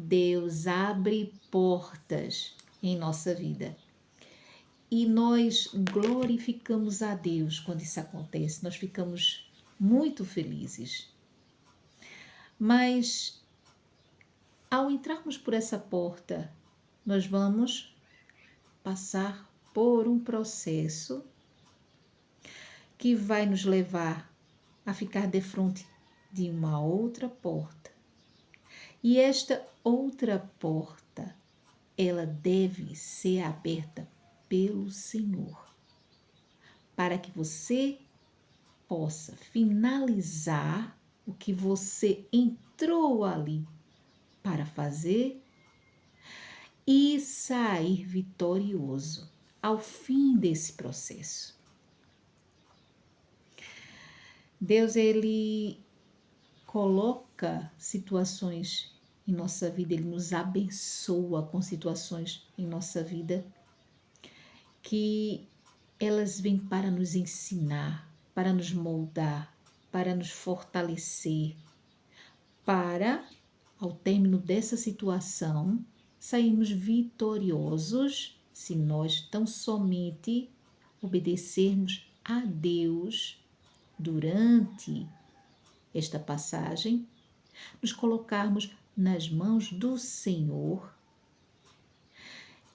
Deus abre portas em nossa vida. E nós glorificamos a Deus quando isso acontece. Nós ficamos muito felizes. Mas ao entrarmos por essa porta, nós vamos passar por um processo que vai nos levar a ficar de frente de uma outra porta. E esta outra porta, ela deve ser aberta pelo Senhor, para que você possa finalizar o que você entrou ali para fazer e sair vitorioso ao fim desse processo. Deus, ele coloca situações em nossa vida, ele nos abençoa com situações em nossa vida que elas vêm para nos ensinar, para nos moldar, para nos fortalecer, para, ao término dessa situação, sairmos vitoriosos se nós tão somente obedecermos a Deus durante esta passagem, nos colocarmos nas mãos do Senhor,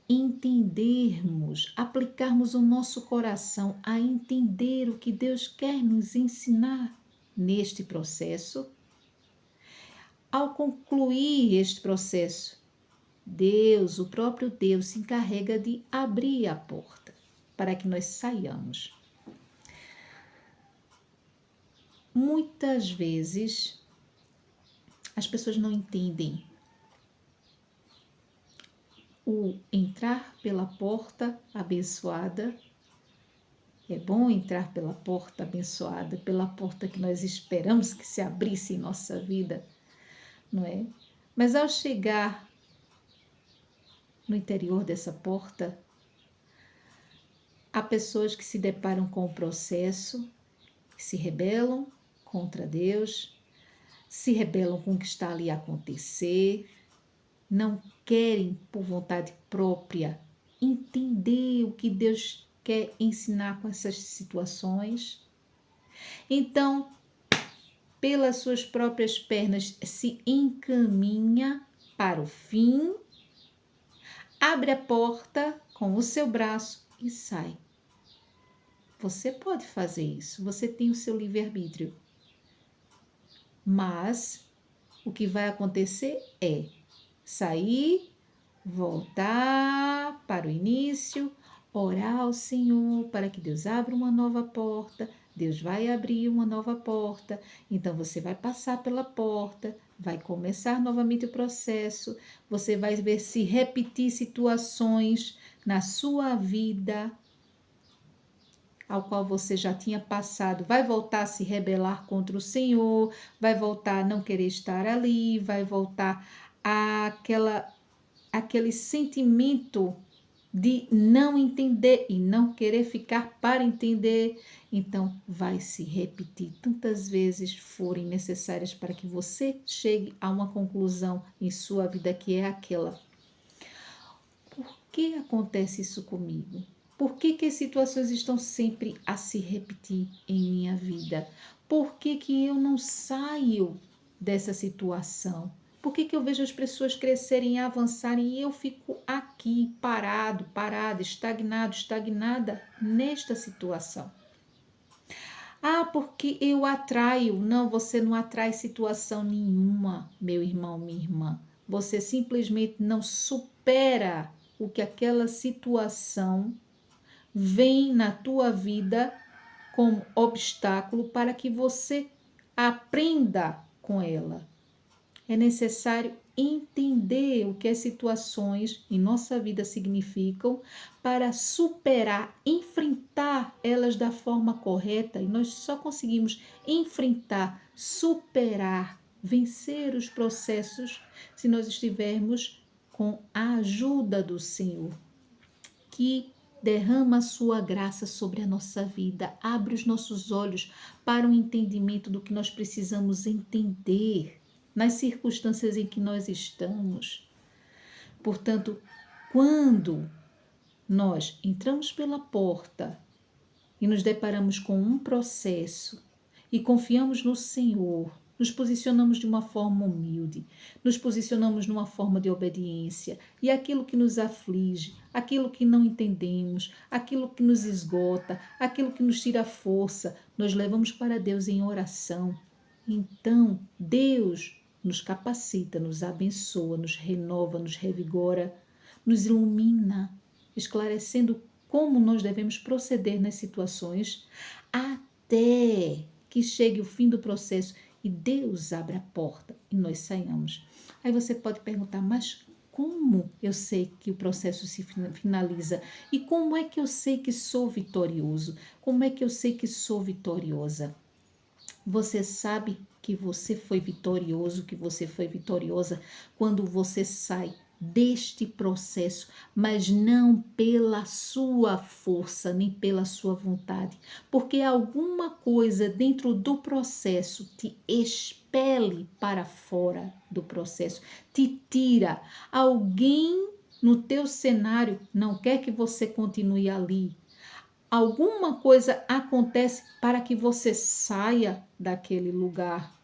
entendermos, aplicarmos o nosso coração a entender o que Deus quer nos ensinar neste processo. Ao concluir este processo, Deus, o próprio Deus, se encarrega de abrir a porta para que nós saiamos. Muitas vezes as pessoas não entendem o entrar pela porta abençoada. É bom entrar pela porta abençoada, pela porta que nós esperamos que se abrisse em nossa vida, não é? Mas ao chegar no interior dessa porta, há pessoas que se deparam com o processo, que se rebelam contra Deus, se rebelam com o que está ali a acontecer, não querem, por vontade própria, entender o que Deus quer ensinar com essas situações. Então, pelas suas próprias pernas, se encaminha para o fim, abre a porta com o seu braço e sai. Você pode fazer isso, você tem o seu livre-arbítrio. Mas o que vai acontecer é sair, voltar para o início, orar ao Senhor para que Deus abra uma nova porta. Deus vai abrir uma nova porta, então você vai passar pela porta, vai começar novamente o processo, você vai ver se repetir situações na sua vida ao qual você já tinha passado, vai voltar a se rebelar contra o Senhor, vai voltar a não querer estar ali, vai voltar aquele sentimento de não entender e não querer ficar para entender. Então, vai se repetir tantas vezes forem necessárias para que você chegue a uma conclusão em sua vida que é aquela. Por que acontece isso comigo? Por que as situações estão sempre a se repetir em minha vida? Por que eu não saio dessa situação? Por que eu vejo as pessoas crescerem e avançarem e eu fico aqui parada, estagnada nesta situação? Ah, porque eu atraio. Não, você não atrai situação nenhuma, meu irmão, minha irmã. Você simplesmente não supera o que aquela situação vem na tua vida como obstáculo para que você aprenda com ela. É necessário entender o que as situações em nossa vida significam para superar, enfrentar elas da forma correta. E nós só conseguimos enfrentar, superar, vencer os processos se nós estivermos com a ajuda do Senhor, que derrama a sua graça sobre a nossa vida, abre os nossos olhos para o entendimento do que nós precisamos entender nas circunstâncias em que nós estamos. Portanto, quando nós entramos pela porta e nos deparamos com um processo e confiamos no Senhor, nos posicionamos de uma forma humilde, nos posicionamos numa forma de obediência, e aquilo que nos aflige, aquilo que não entendemos, aquilo que nos esgota, aquilo que nos tira a força, nós levamos para Deus em oração. Então, Deus nos capacita, nos abençoa, nos renova, nos revigora, nos ilumina, esclarecendo como nós devemos proceder nas situações até que chegue o fim do processo e Deus abre a porta e nós saiamos. Aí você pode perguntar, mas como eu sei que o processo se finaliza? E como é que eu sei que sou vitorioso? Como é que eu sei que sou vitoriosa? Você sabe que você foi vitorioso, que você foi vitoriosa quando você sai deste processo, mas não pela sua força, nem pela sua vontade, porque alguma coisa dentro do processo te expele para fora do processo, te tira. Alguém no teu cenário não quer que você continue ali. Alguma coisa acontece para que você saia daquele lugar,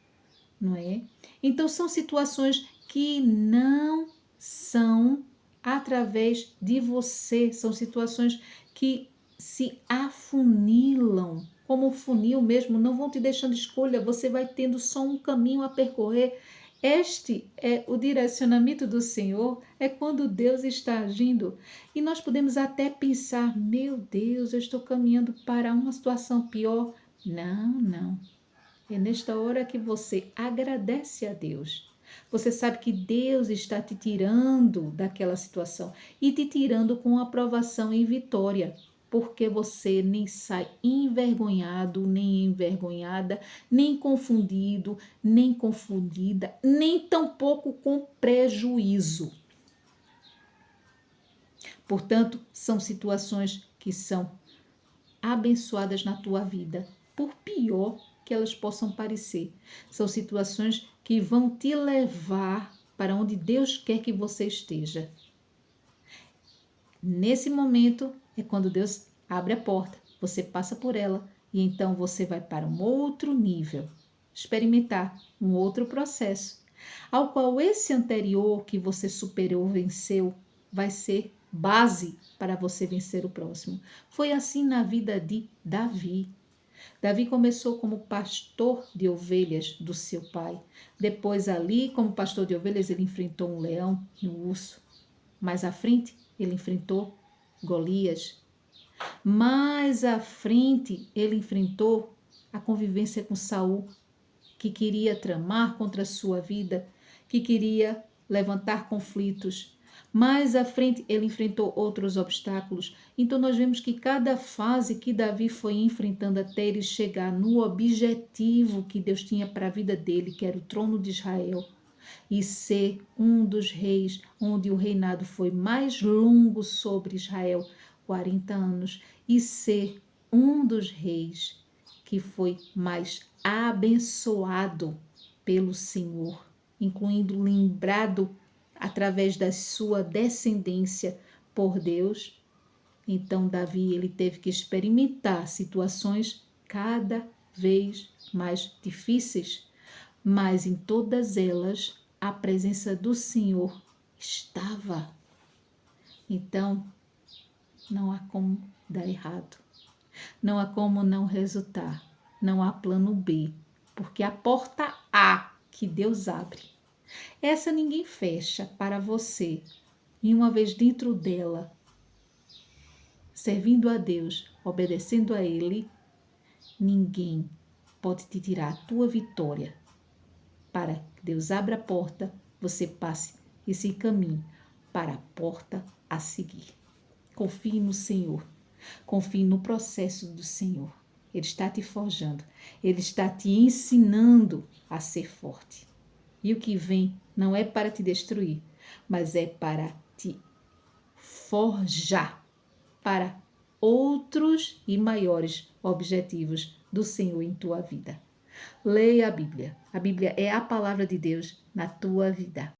não é? Então são situações que não são através de você, são situações que se afunilam, como um funil mesmo, não vão te deixando escolha, você vai tendo só um caminho a percorrer. Este é o direcionamento do Senhor, é quando Deus está agindo. E nós podemos até pensar, meu Deus, eu estou caminhando para uma situação pior. Não, não. É nesta hora que você agradece a Deus. Você sabe que Deus está te tirando daquela situação e te tirando com aprovação e vitória, porque você nem sai envergonhado, nem envergonhada, nem confundido, nem confundida, nem tampouco com prejuízo. Portanto, são situações que são abençoadas na tua vida, por pior que elas possam parecer. São situações que vão te levar para onde Deus quer que você esteja. Nesse momento é quando Deus abre a porta, você passa por ela e então você vai para um outro nível, experimentar um outro processo, ao qual esse anterior que você superou, venceu, vai ser base para você vencer o próximo. Foi assim na vida de Davi. Davi começou como pastor de ovelhas do seu pai. Depois ali, como pastor de ovelhas, ele enfrentou um leão e um urso. Mais à frente, ele enfrentou Golias. Mais à frente, ele enfrentou a convivência com Saul, que queria tramar contra a sua vida, que queria levantar conflitos. Mais à frente, ele enfrentou outros obstáculos. Então, nós vemos que cada fase que Davi foi enfrentando até ele chegar no objetivo que Deus tinha para a vida dele, que era o trono de Israel, e ser um dos reis, onde o reinado foi mais longo sobre Israel, 40 anos, e ser um dos reis que foi mais abençoado pelo Senhor, incluindo lembrado através da sua descendência por Deus. Então Davi ele teve que experimentar situações cada vez mais difíceis, mas em todas elas a presença do Senhor estava. Então não há como dar errado. Não há como não resultar. Não há plano B, porque a porta A que Deus abre, essa ninguém fecha para você. E uma vez dentro dela, servindo a Deus, obedecendo a Ele, ninguém pode te tirar a tua vitória. Para que Deus abra a porta, você passe esse caminho para a porta a seguir. Confie no Senhor. Confie no processo do Senhor. Ele está te forjando. Ele está te ensinando a ser forte. E o que vem não é para te destruir, mas é para te forjar para outros e maiores objetivos do Senhor em tua vida. Leia a Bíblia. A Bíblia é a palavra de Deus na tua vida.